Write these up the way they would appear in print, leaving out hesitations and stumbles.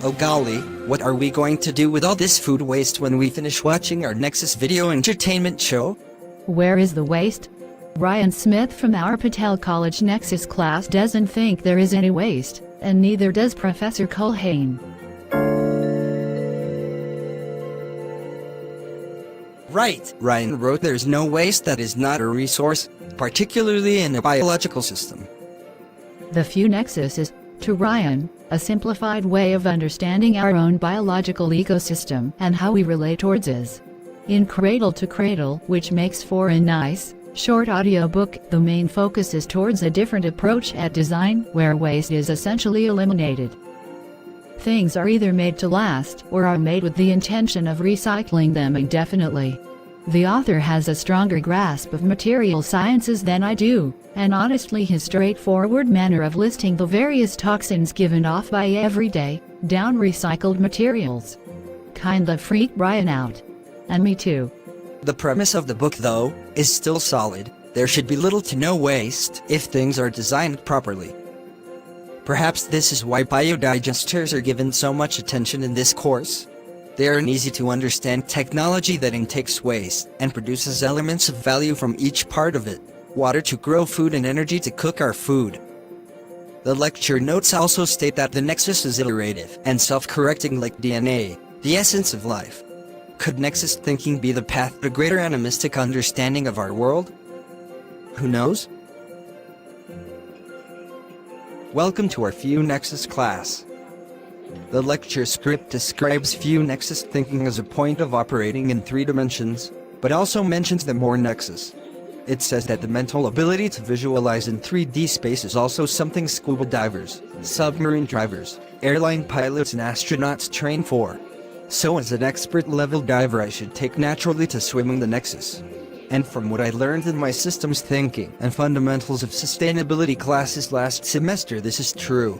Oh golly, what are we going to do with all this food waste when we finish watching our Nexus video entertainment show? Where is the waste? Ryan Smith from our Patel College Nexus class doesn't think there is any waste, and neither does Professor Culhane. Right, Ryan wrote there's no waste that is not a resource, particularly in a biological system. The few Nexus is, to Ryan, a simplified way of understanding our own biological ecosystem and how we relate towards it. In Cradle to Cradle, which makes for a nice, short audiobook, the main focus is towards a different approach at design, where waste is essentially eliminated. Things are either made to last or are made with the intention of recycling them indefinitely. The author has a stronger grasp of material sciences than I do, and honestly his straightforward manner of listing the various toxins given off by everyday, down-recycled materials kinda freaked Brian out. And me too. The premise of the book, though, is still solid. There should be little to no waste if things are designed properly. Perhaps this is why biodigesters are given so much attention in this course. They are an easy-to-understand technology that intakes waste and produces elements of value from each part of it: water to grow food and energy to cook our food. The lecture notes also state that the Nexus is iterative and self-correcting like DNA, the essence of life. Could Nexus thinking be the path to greater animistic understanding of our world? Who knows? Welcome to our Few Nexus class. The lecture script describes Few Nexus thinking as a point of operating in 3 dimensions, but also mentions the more Nexus. It says that the mental ability to visualize in 3D space is also something scuba divers, submarine drivers, airline pilots and astronauts train for. So as an expert-level diver I should take naturally to swimming the Nexus. And from what I learned in my systems thinking and fundamentals of sustainability classes last semester, this is true.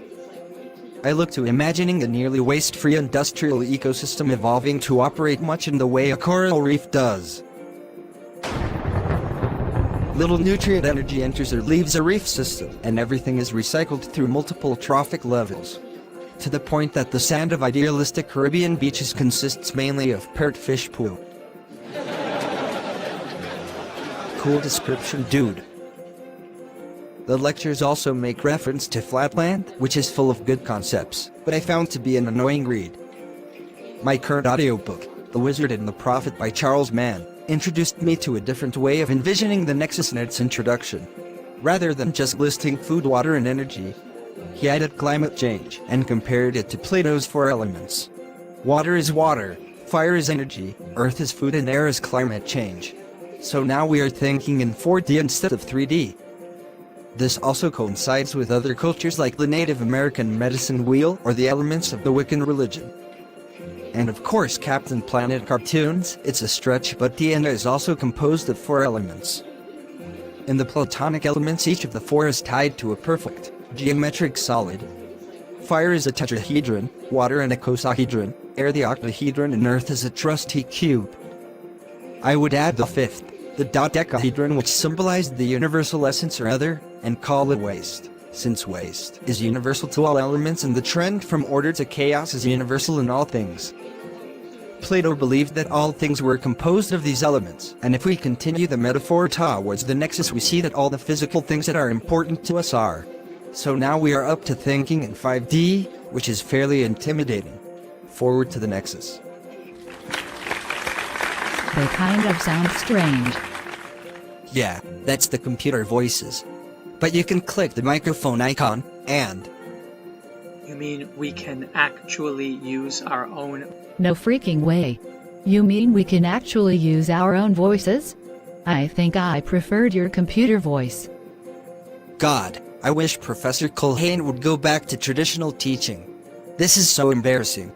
I look to imagining a nearly waste-free industrial ecosystem evolving to operate much in the way a coral reef does. Little nutrient energy enters or leaves a reef system, and everything is recycled through multiple trophic levels. To the point that the sand of idealistic Caribbean beaches consists mainly of pert fish poo. Cool description, dude. The lectures also make reference to Flatland, which is full of good concepts, but I found to be an annoying read. My current audiobook, The Wizard and the Prophet by Charles Mann, introduced me to a different way of envisioning the Nexus in its introduction. Rather than just listing food, water and energy, he added climate change and compared it to Plato's 4 elements. Water is water, fire is energy, earth is food and air is climate change. So now we are thinking in 4D instead of 3D. This also coincides with other cultures like the Native American medicine wheel or the elements of the Wiccan religion. And of course Captain Planet cartoons, it's a stretch, but DNA is also composed of 4 elements. In the Platonic elements, each of the 4 is tied to a perfect, geometric solid. Fire is a tetrahedron, water an icosahedron, air the octahedron and earth is a trusty cube. I would add the 5th, the dodecahedron, which symbolized the universal essence or other, and call it waste, since waste is universal to all elements and the trend from order to chaos is universal in all things. Plato believed that all things were composed of these elements, and if we continue the metaphor towards the Nexus we see that all the physical things that are important to us are. So now we are up to thinking in 5D, which is fairly intimidating. Forward to the Nexus. They kind of sound strange. Yeah, that's the computer voices. But you can click the microphone icon, and... You mean we can actually use our own... No freaking way. You mean we can actually use our own voices? I think I preferred your computer voice. God, I wish Professor Culhane would go back to traditional teaching. This is so embarrassing.